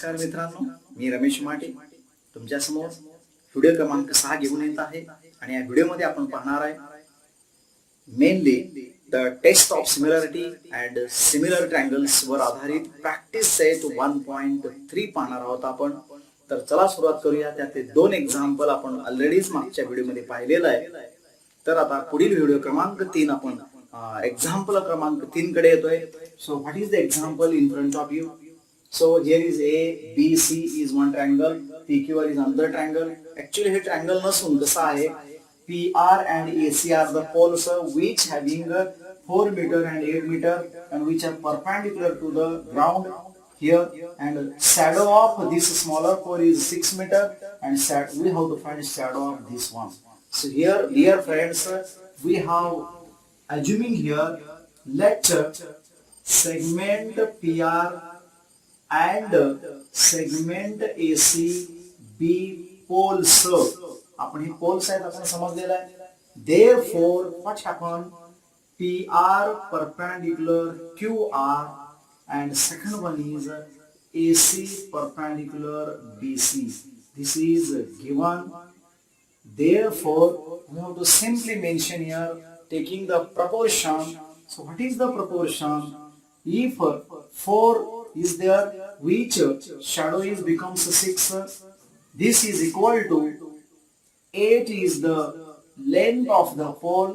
नमस्कार मित्रांनो, मी रमेश माटे तुमच्या समोर व्हिडिओ क्रमांक 6 घेऊन येत आहे आणि या व्हिडिओमध्ये आपण पाहणार आहे mainly the test of similarity and similar triangles वर आधारित प्रॅक्टिस सेट 1.3 पाहणार आहोत आपण. तर चला सुरुवात करूया. त्यातले दोन एक्झाम्पल आपण ऑलरेडीच मागच्या व्हिडिओमध्ये पाहिलेलं आहे. तर आता पुढील व्हिडिओ क्रमांक 3 आपण एक्झाम्पल क्रमांक 3 कडे येतोय. So what is the example in front of you? So here is A, B, C is one triangle, PQR is another triangle. Actually हे triangle नसून कसा आहे, PR and AC are the poles which having 4 meter and 8 meter and which are perpendicular to the ground here, and shadow of this smaller pole is 6 meter and we have to find shadow of this one. So here, dear friends, we have assuming here, let segment PR and segment AC be poles. आपण हे poles आहेत आपण समजलेलं आहे. Therefore what happen? PR perpendicular QR and second one is AC perpendicular BC. This is given. Therefore we have to simply mention here taking the proportion. So what is the proportion? If 4 is there, which shadow is becomes 6, this is equal to 8 is the length of the pole.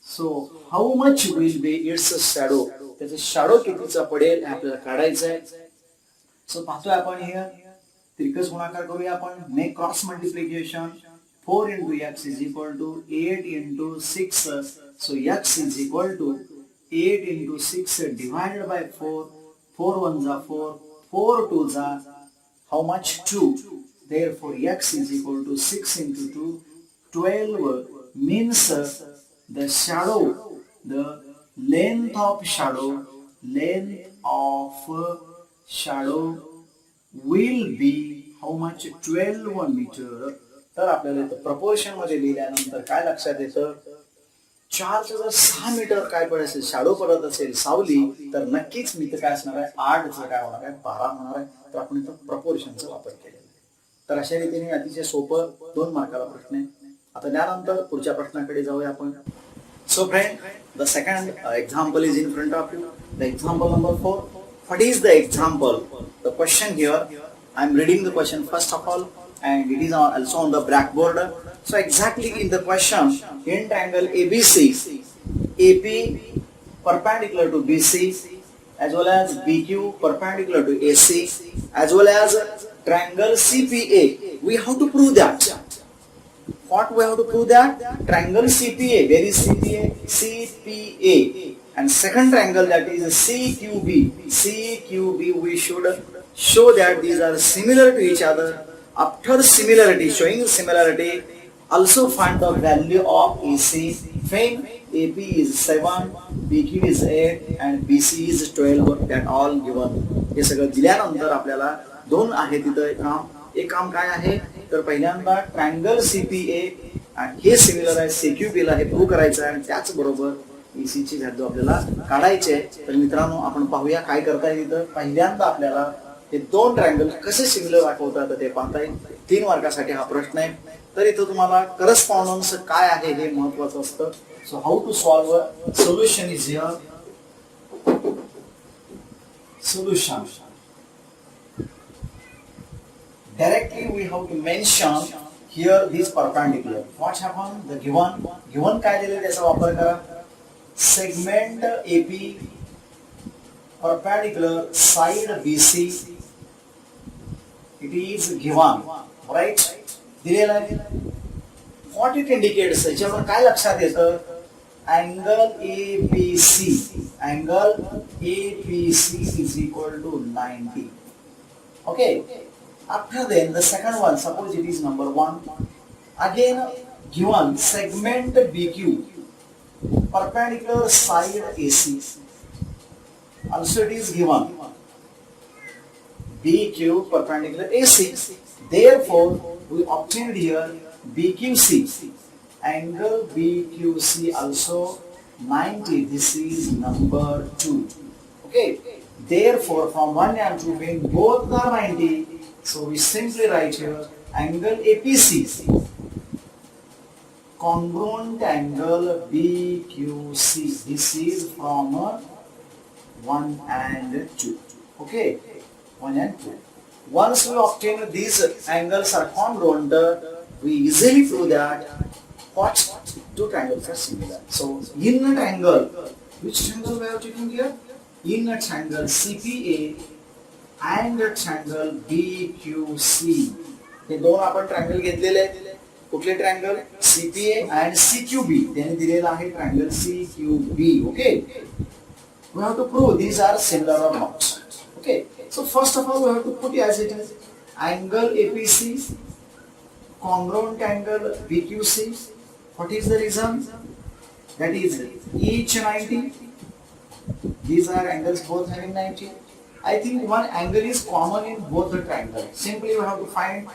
So how much will be its shadow? त्याचा shadow कितीचा पडेल आपल्याला काढायचा आहे. सो पाहतोय आपण हे त्रिकस गुणाकार करूया आपण. Make cross multiplication. 4 into x is equal to 8 into 6. So x is equal to 8 into 6 divided by 4. 4 ones are 4, 4 twos are how much? 2. Therefore x is equal to 6 into 2, 12 means the shadow, the length of shadow will be how much? 12 meter. तर आपल्याला इथं proportion मध्ये लिहिल्यानंतर काय लक्षात येतं? 4 चं जर 6 metre काय पडत असेल, शॅडो पडत असेल सावली, तर नक्कीच मी तर काय असणार आहे, 8 चं काय होणार आहे, 12 होणार आहे. तर आपण इथं प्रपोर्शनचा वापर केलेला आहे. तर अशा रीतीने अतिशय सोपं 2 मार्काला प्रश्न आहे. आता त्यानंतर पुढच्या प्रश्नाकडे जाऊया आपण. So friend, the second example is in front of you. The example number 4. What is the example? The question here, I am reading the question first of all and it is also on the blackboard. So exactly in the question, in triangle ABC, AP perpendicular to BC as well as BQ perpendicular to AC as well as triangle CPA, we have to prove that. What we have to prove that? Triangle CPA, where is CPA? CPA. And second triangle, that is CQB. CQB, we should show that these are similar to each other. After similarity, showing similarity, also find the value of AC. Find AP is 7, BQ is 8 and BC is 12. That all given. हे सगळं दिल्यानंतर आपल्याला दोन आहे तिथं काम. एक काम काय आहे, तर पहिल्यांदा ट्रायंगल CPA हे सिमिलर आहे CQB ला, हे प्रूव्ह करायचं आहे आणि त्याचबरोबर AC ची व्हॅल्यू आपल्याला काढायची आहे. तर मित्रांनो, आपण पाहूया काय करता येईल. इथं पहिल्यांदा आपल्याला हे दोन ट्रायंगल कसे सिमिलर दाखवतात ते पाहता येईल. 3 मार्कासाठी हा प्रश्न आहे. तर इथं तुम्हाला करस्पॉन्डन्स काय आहे हे महत्वाचं असतं. So how to solve? Solution is here. Solution directly we have to mention here this perpendicular. What happen? The given काय दिले त्याचा वापर करा. Segment AP perpendicular side BC, it is given, right? दिलेला आहे. What it indicates? याच्यावर काय लक्षात येतं? Angle ABC, angle ABC is equal to 90. Okay. After then, the second one, suppose it is number 1. Again, given segment BQ, perpendicular side AC. Also it is given BQ perpendicular AC. Therefore we obtained here BQC. Angle BQC also 90. This is number 2. Okay. Therefore, from 1 and 2, when both are 90, so we simply write here angle APC, congruent angle BQC. This is from 1 and 2. Okay, 1 and 2. Once we obtain these angles are congruent, we easily prove that what two triangles are similar. So, in a triangle, which triangle we have taken here? In a triangle CPA and a triangle BQC. हे दोन आपण triangle घेतलेले आहेत. कुठले triangle? CPA and CQB. त्यांनी दिलेला आहे triangle CQB. Okay. We have to prove these are similar or not. Okay. So first of all, we have to put as it is angle APC, congruent angle BQC. What is the reason? That is each 90. These are angles both having 90. I think one angle is common in both the triangles. Simply we have to find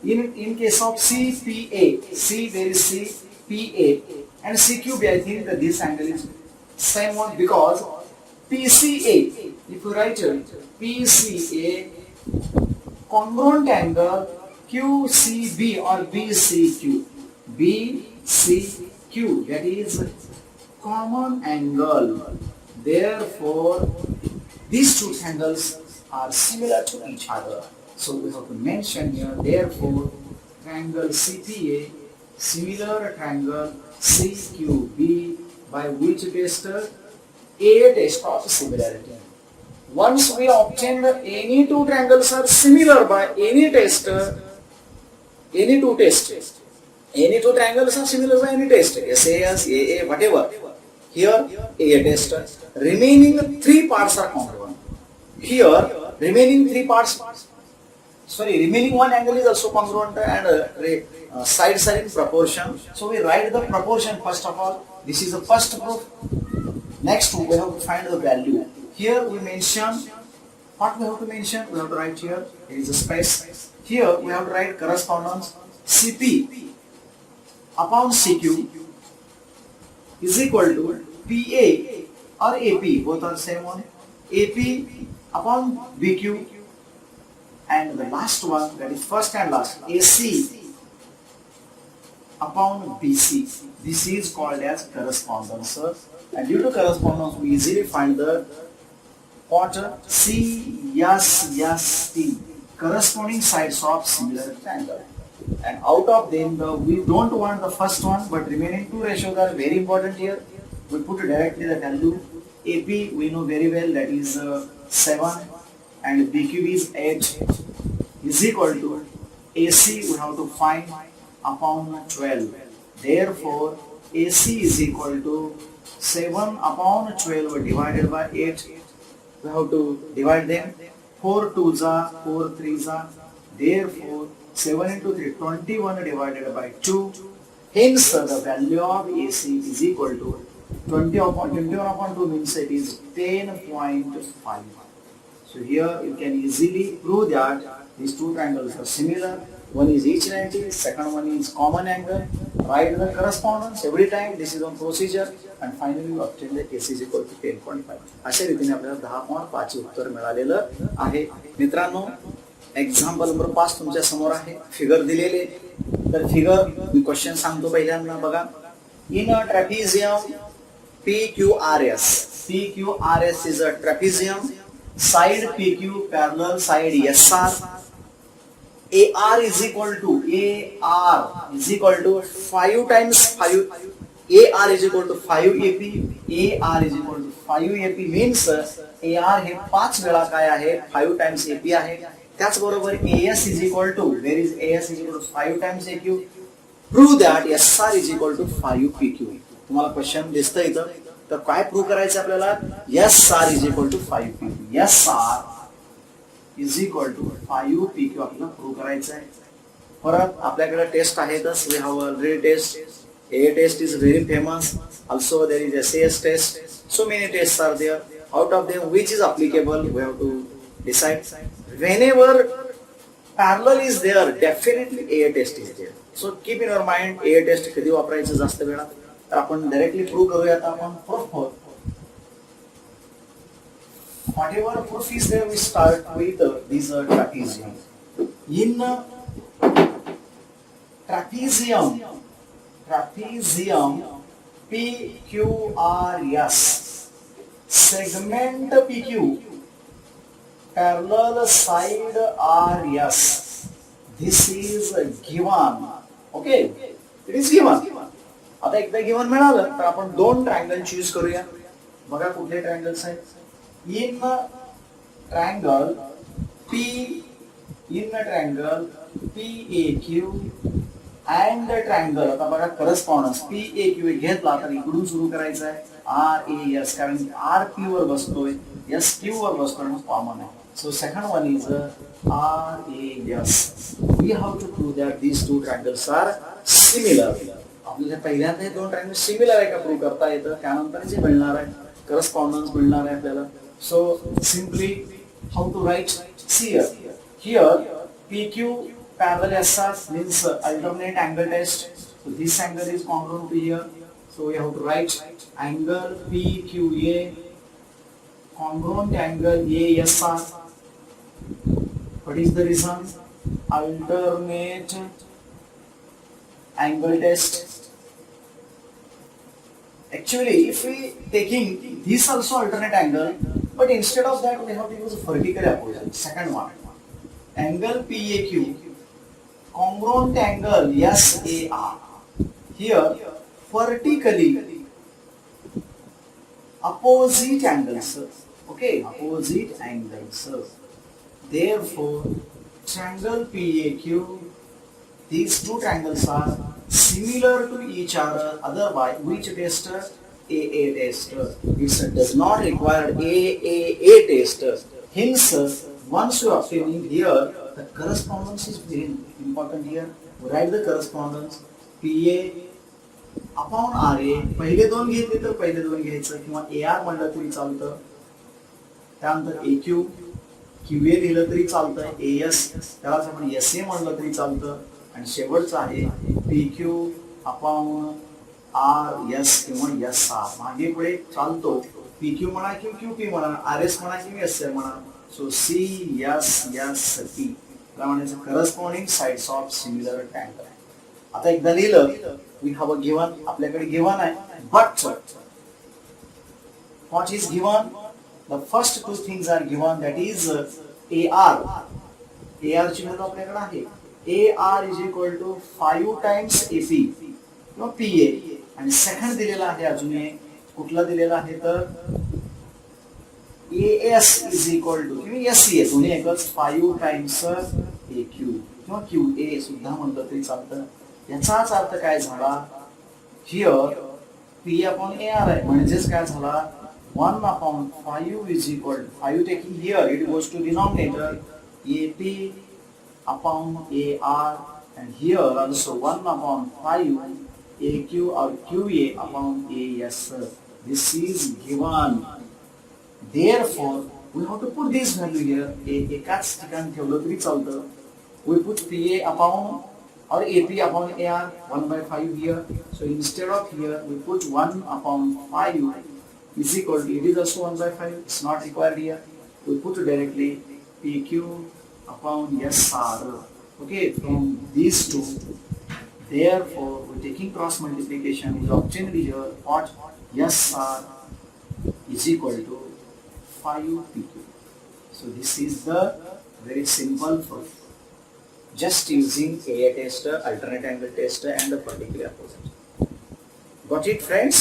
in case of CPA, C there is CPA and CQB. I think that this angle is same one because PCA. If you write it, PCA congruent angle QCB or BCQ. BCQ, that is common angle. Therefore, these two triangles are similar to each other. So we have to mention here, therefore, triangle CPA similar triangle CQB by which test? A test of similarity. Once we obtain any two triangles are similar by any test, any two tests, any two triangles are similar by any test, SAS, AA, whatever. Here, A test. Remaining three parts are congruent. Here, remaining one angle is also congruent and sides are in proportion. So we write the proportion first of all. This is the first proof. Next, we have to find the value. Here we mention, what we have to mention? We have to write here, there is a space. Here we have to write correspondence CP upon CQ is equal to PA or AP, both are same one, AP upon BQ, and the last one, that is first and last, AC upon BC. This is called as correspondence, and due to correspondence we easily find the CSST, corresponding sides of similar triangle. And out of them, we don't want the first one, but remaining two ratios are very important here. We put directly the value. AP we know very well, that is 7 and BQ is 8 is equal to AC we have to find upon 12. Therefore, AC is equal to 7 upon 12 divided by 8. We have to divide them. 4 2s are 4 3s are. Therefore, 7 into 3, 21 divided by 2. Hence, the value of AC is equal to 21 upon 2 means it is 10.5. So here you can easily prove that these two triangles are similar. One is each 90, second one is common angle. Write the correspondence every time. This is one procedure, and finally you obtain the AC is equal to 10.5. अशा रीतीने आपल्याला 10.5 उत्तर मिळालेलं आहे. मित्रांनो, example number 5 तुमच्या समोर आहे. Figure दिलेले, तर फिगर मी क्वेश्चन सांगतो पहिल्यांदा बघा. इन अ ट्रॅपिझियम PQRS is a trapezium. Side PQ parallel side SR. AR is equal to 5 times 5. AR is equal to 5 AP. AR is equal to 5 AP means AR हे 5 वेळा काय आहे? 5 times AP आहे. त्याचबरोबर AS is equal to, where is AS is equal to 5 times AQ. Prove that SR is equal to 5 PQ. तुम्हाला question दिसतं इथं, तर काय प्रूव्ह करायचं आपल्याला? SR is equal to 5 PQ. SR is equal to 5 PQ आपल्याला prove करायचं आहे. परत आपल्याकडे टेस्ट आहेतच. We have already test. A test is very famous. Also there is SAS test. So many tests are there. Out of them, which is applicable? We have to decide. Whenever parallel is there, definitely A test is there. So keep in your mind, A test कधी वापरायचं जास्त वेळा. तर आपण directly prove करूया. आता आपण proof whatever proof is there, we start with this trapezium. In trapezium PQRS, segment PQ, parallel side RS. This is given. Okay, it is given. आता एकदा गिवन मिळालं तर आपण दोन ट्रायंगल चूज करूया. बघा कुठले ट्रायंगल्स आहेत. In triangle PAQ and triangle, आता बघा करस्पॉन्डन्स PAQ घेतला तर इकडून सुरू करायचं आहे RAS, कारण RP वर बसतोय, SQ वर बसतोय, मग कॉमन आहे. So second one is RAS. We have to prove that these two triangles are similar. आपल्याला पहिल्यांदा हे दोन ट्रायंगल सिमिलर आहे का प्रूव्ह करता येतं, त्यानंतर जे मिळणार आहे करस्पॉन्डन्स मिळणार आहे आपल्याला. So simply how to write, see here PQ parallel SR means alternate angle test. So this angle is congruent to here. So we have to write angle PQA congruent angle ASR. What is the reason? Alternate angle test. Actually, if we taking this also alternate angle, but instead of that we have to use vertical opposite. Second one, angle PAQ congruent angle SAR. Here vertically opposite angles. Okay, opposite angles. Therefore, triangle PAQ, these two triangles are similar to each other. Otherwise, which tester? AA tester. It does not require AAA tester. Hence, once you are obtaining here, the correspondence is very important here. Write the correspondence. PA upon RA. पहिले दोन घेतले तर पहिले दोन घ्यायचं, किंवा AR म्हणलं तरी चालतं. त्यानंतर AQ QA दिलं तरी चालतं. AS त्यालाच आपण SA म्हणलं तरी चालतं. आणि शेवटचं आहे PQ upon RS किंवा SR. मागे पुढे चालतो. PQ म्हणा किंवा QP म्हणा, RS म्हणा किंवा SR म्हणा. So CSSP म्हणायचं corresponding sides of similar triangle. आता एकदा लिहिलं, वी हॅव अ गिवन, आपल्याकडे गिवन आहे. But what is given? The first two things are given, that is AR. AR ची व्हॅल्यू आपल्याकडे आहे. AR is equal to 5 times AP किंवा PA. आणि सेकंड दिलेला आहे, अजून एक कुठला दिलेला आहे तर AS is equal to किंवा SCA, दोन्ही एकच 5 टाइम्स AQ किंवा QA सुद्धा म्हणलं तरी चालतं. याचाच अर्थ काय झाला, हिअर P upon AR आहे, म्हणजेच काय झाला 1 upon 5 is equal to 5 taking here, it goes to denominator AP upon AR, and here also 1 upon 5 AQ or QA upon AS. This is given. Therefore, we have to put this value here. एकाच ठिकाणी ठेवलं तरी चालतं. We put PA upon or AP upon AR 1/5 here. So instead of here, we put 1 upon 5 is equal to, it is also 1/5. It's not required here. We put directly PQ upon SR. Okay, from these two. Therefore, we're taking cross multiplication. We obtained here what SR is equal to 5 PQ. So this is the very simple proof. Just using AA tester, alternate angle tester, and the vertical opposite. Got it, friends?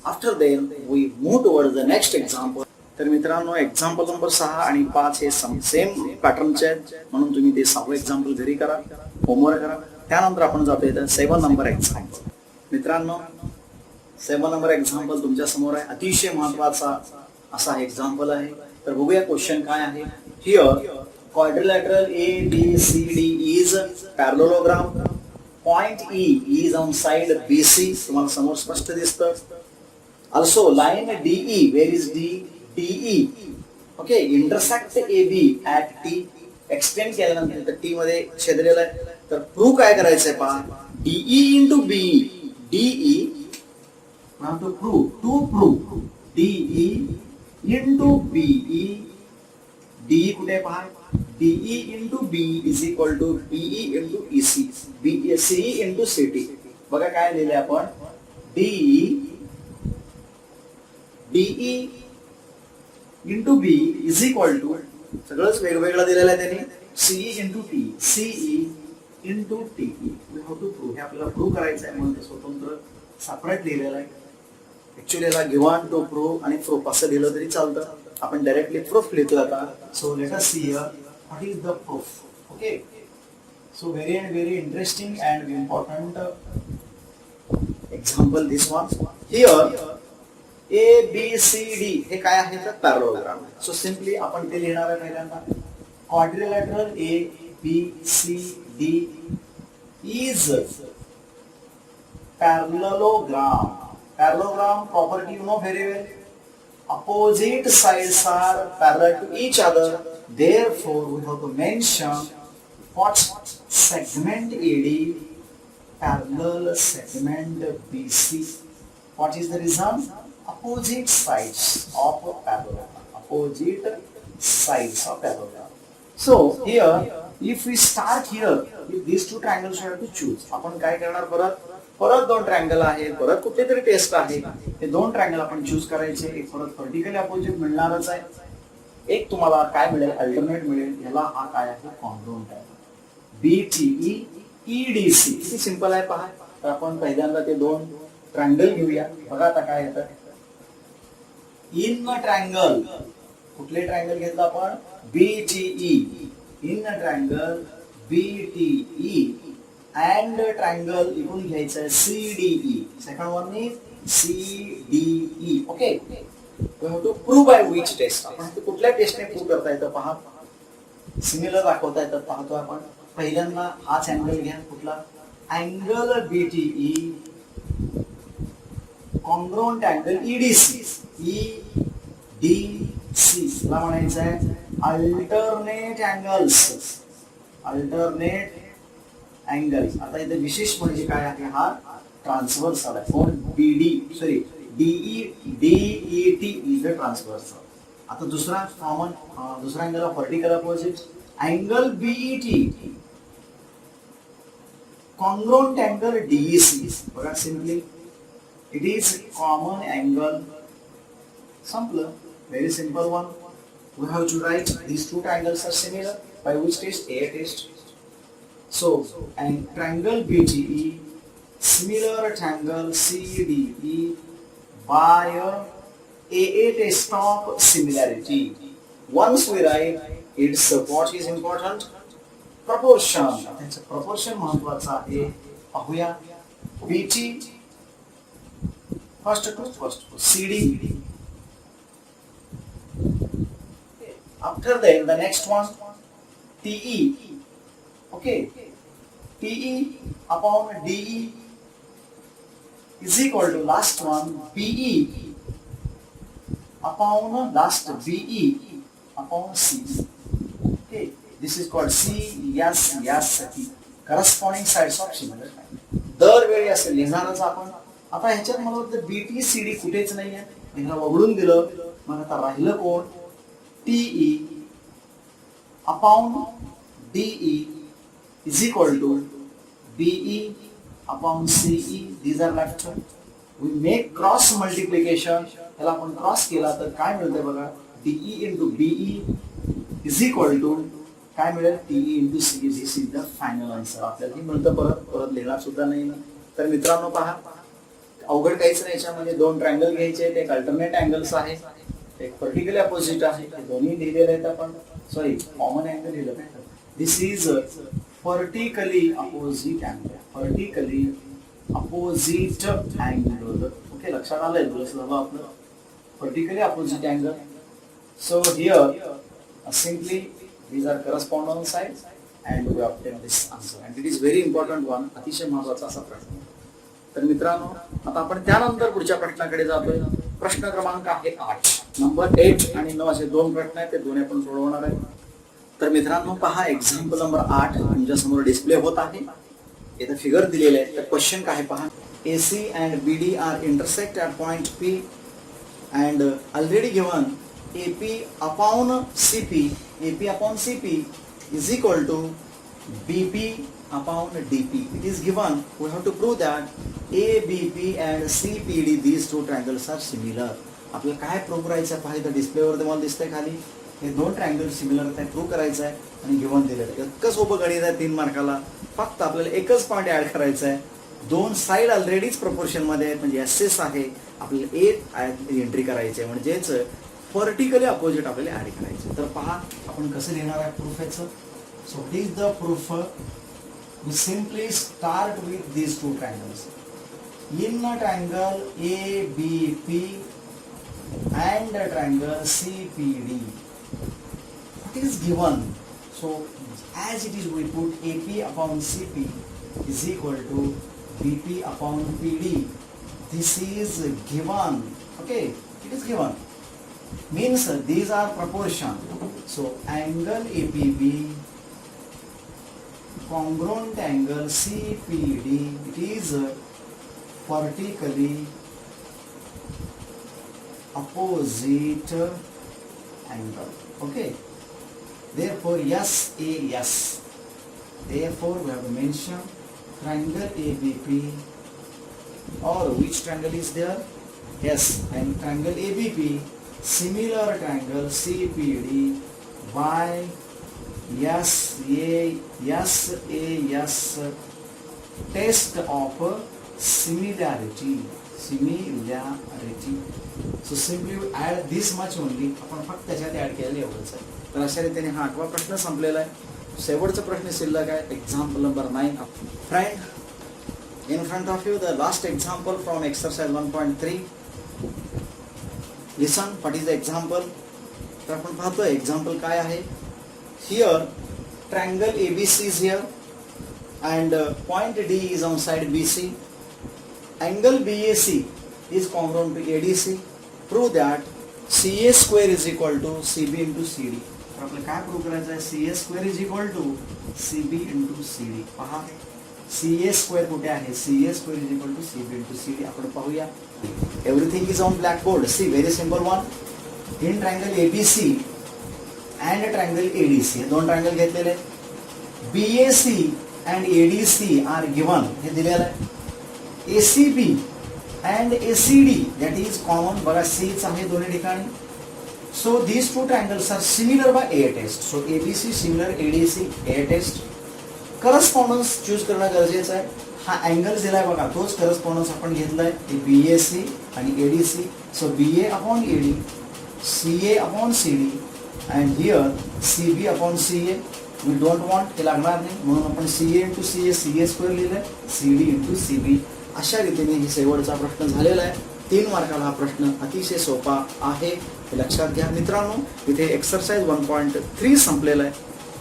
After then, we move towards the next example. तर मित्रांनो, example number 6 आणि 5 हे same पॅटर्नचे आहेत, म्हणून तुम्ही ते 6वं example घरी करा, homework करा. त्यानंतर आपण जातोय 7 नंबर एक्झाम्पल. मित्रांनो, 7 नंबर एक्झाम्पल तुमच्या समोर आहे. अतिशय महत्वाचा असा एक्झाम्पल आहे. तर बघूया क्वेश्चन काय आहे. Here quadrilateral ABCD is parallelogram. Point E is on side BC. तुम्हाला समोर स्पष्ट दिसतं. Also line DE, where is D? DE. Okay, intersect AB at T. Extend केल्यानंतर तर T मध्ये छेदलेलं आहे. तर प्रूव्ह काय करायचंय पहा. DE into BE. DE now to prove DE into BE कुठे आहे पहा, DE into B is equal to BE into EC, CE into CT. बघा काय लिहिले आपण, DE into B is equal to, सगळंच वेगवेगळं दिलेलं आहे त्यांनी, CE into T, CE into TE. How to prove, हे आपल्याला प्रूव्ह करायचं आहे म्हणून स्वतंत्र सेपरेट लिहिलेलं आहे. ऍक्च्युअली याला गिव्हन टू प्रूव्ह आणि प्रूफ असं लिहिलं तरी चालतं. आपण डायरेक्टली प्रूफ लिहितो आता. So let us see here what is the proof. Okay, so very interesting and important example this one. Here ABCD हे काय आहे तर पॅरलोग्राम. सो सिम्पली आपण ते लिहिणार आहे पहिल्यांदा. Quadrilateral ABCD is parallelogram. Parallelogram property you know very well. Opposite sides are parallel to each other. Therefore, we have to mention what segment AD, parallel segment BC. What is the reason? Opposite sides of parallelogram. Opposite sides of parallelogram. So here, if we start here, if these two triangles we have to choose. आपण काय करणार, परत दोन triangle आहे, परत कुठली तरी test आहे. हे दोन ट्रायंगल आपण चूज करायचे. एक परत व्हर्टिकली अपोजिट मिळणारच आहे, एक तुम्हाला काय मिळेल, अल्टरनेट मिळेल. याला हा काय आहे, कॉन्ग्रुएंट आहे. BTE EDC. किती सिंपल आहे पहा. तर आपण पहिल्यांदा ते दोन ट्रायंगल घेऊया. बघा आता काय येतं. इन ट्रायंगल, कुठले ट्रायंगल घेतलं आपण, BTE. In triangle BTE and triangle इकडून घ्यायचं आहे CDE. Second one is CDE. Okay, we have to prove by which test. आपण कुठल्या टेस्टने प्रूव्ह करता येतं पहा, सिमिलर दाखवता येतं. पाहतो आपण पहिल्यांदा हाच अँगल घ्या, कुठला angle BTE congruent angle EDC. EDC ला म्हणायचं आहे अल्टरनेट अँगल्स. Alternate angles. आता इथे विशेष म्हणजे काय आहे, हा ट्रान्सव्हर्सल आहे. कोण, DET इज द ट्रान्सव्हर्सल. आता दुसरा कॉमन, दुसरा angle of vertical opposite angle BET congruent angle DEC. बघा simply it is common angle. संपलं. Very simple one. We have to write these two triangles are similar by which test, A test. So, and triangle BTE similar triangle CDE by AA test of similarity. Once we write its what is important, proportion. त्याचं proportion महत्वाचं आहे. पाहूया. BT first to CD. After that, the next one TE. Okay, TE upon DE is equal to last one BE upon last BE upon C. Okay, this is called CST. Corresponding sides of similar triangle. दरवेळी असं लिहिणारच आपण. आता ह्याच्यात मला वाटतं BT CD कुठेच नाही आहे, ह्याला वगळून दिलं. मग आता राहिलं कोण, TE upon DE is equal to BE upon CE. These are left. We make cross multiplication. याला आपण क्रॉस केला तर काय मिळते बघा, DE into BE is equal to काय मिळेल, TE into CE. This is the final answer. आपल्याला हे मिळतं. परत लिहिणार सुद्धा नाही ना. तर मित्रांनो पहा, अवघड काहीच नाही. याच्यामध्ये दोन ट्रायंगल घ्यायचे आहेत. एक अल्टरनेट अँगल्स आहे, एक व्हर्टिकली अपोजिट आहे. हे दोन्ही लिहिलेले आहेत आपण. सॉरी, कॉमन अँगल लिहिलं काय. This is vertically opposite angle. Vertically opposite angle. Okay, लक्षात आलंय तुला आपलं vertically opposite angle. So here simply these are corresponding sides and we obtain this answer. And it is very important one. अतिशय महत्त्वाचा असा प्रश्न. तर मित्रांनो, आता आपण त्यानंतर पुढच्या प्रश्नाकडे जातोय. प्रश्न क्रमांक आहे 8. नंबर 8 आणि 9 असे दोन प्रश्न आहेत, ते दोन्ही आपण सोडवणार आहे. तर मित्रांनो पहा, एक्झाम्पल नंबर 8 तुमच्या समोर डिस्प्ले होत आहे. इथे फिगर दिलेले आहे. तर क्वेश्चन काय पहा, AC and BD are intersect at point P and already given AP upon CP AP upon CP is equal to BP upon DP. It is given. We have to prove that ABP and CPD these two triangles are similar. आपल्याला काय prove करायचं आहे पाहिजे डिस्प्लेवर तुम्हाला दिसतंय खाली हे दोन triangle similar आहेत प्रूव्ह करायचं आहे आणि गिव्हन दिलेलं आहे. इतकं सोपं गणित आहे 3 मार्काला. फक्त आपल्याला एकच पॉईंट ऍड करायचा आहे. दोन साइड ऑलरेडीच प्रपोर्शन मध्ये आहेत म्हणजे एसएस आहे. आपल्याला एक एंट्री करायची आहे म्हणजेच व्हर्टिकली अपोजिट आपल्याला ऍड करायचं. तर पहा आपण कसं लिहिणार आहे प्रूफ याचं. So it is the proof. We simply start with these two triangles. In a triangle ABP and a triangle CPD, what is given? So as it is, we put AP upon CP is equal to BP upon PD. This is given. Okay, it is given. Means these are proportion. So angle APB congruent angle CPD, it is vertically opposite angle. Okay, therefore SAS, therefore we have to mention triangle ABP, or which triangle is there? Yes, and triangle ABP similar triangle CPD by SAS test of similarity. So simply you add this much only. आपण फक्त त्याच्यात add केलेलं एवढंच आहे. तर अशा रीतीने हा 8वा प्रश्न संपलेला आहे. शेवटचा प्रश्न शिल्लक आहे example number 9. Friend, in front of you the last example from exercise 1.3. listen, what is the example? तर आपण पाहतो एक्झाम्पल काय आहे. Here triangle ABC is here and point D is on side BC. Angle BAC is congruent to ADC. Prove that CA square is equal to CB into CD. तर आपल्याला काय prove करायचं आहे. CA square is equal to CB into CD. पहा CA square कुठे आहे. CA square is equal to CB into CD. आपण पाहूया. Everything is on blackboard. See, very simple one. In triangle ABC and triangle ADC, दोन triangle घेतलेले. BAC and ADC are given, हे दिलेलं आहे. ACB and ACD that is common, बघा C's आहे दोन्ही ठिकाणी. So these two triangles are similar by A test. So ABC similar ADC A test. Correspondence choose करणं गरजेचं आहे. हा अँगल दिलाय बघा तोच करस्पॉन्डन्स आपण घेतलाय BAC आणि ADC. So BA upon AD, CA upon CD and here CB upon CA. we don't want हे लागणार नाही म्हणून आपण CA into CA CA square लिहिलंय CD into CB. अशा रीतीने ही शेवटचा प्रश्न झालेला आहे. 3 मार्काला हा प्रश्न अतिशय सोपा आहे हे लक्षात घ्या मित्रांनो. इथे एक्सरसाइज 1.3 संपलेला आहे.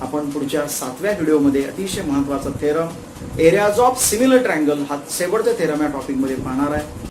आपण पुढच्या 7व्या व्हिडिओमध्ये अतिशय महत्त्वाचा theorem areas of similar triangle हा शेवटचा थेरम या टॉपिक मध्ये पाहणार आहे.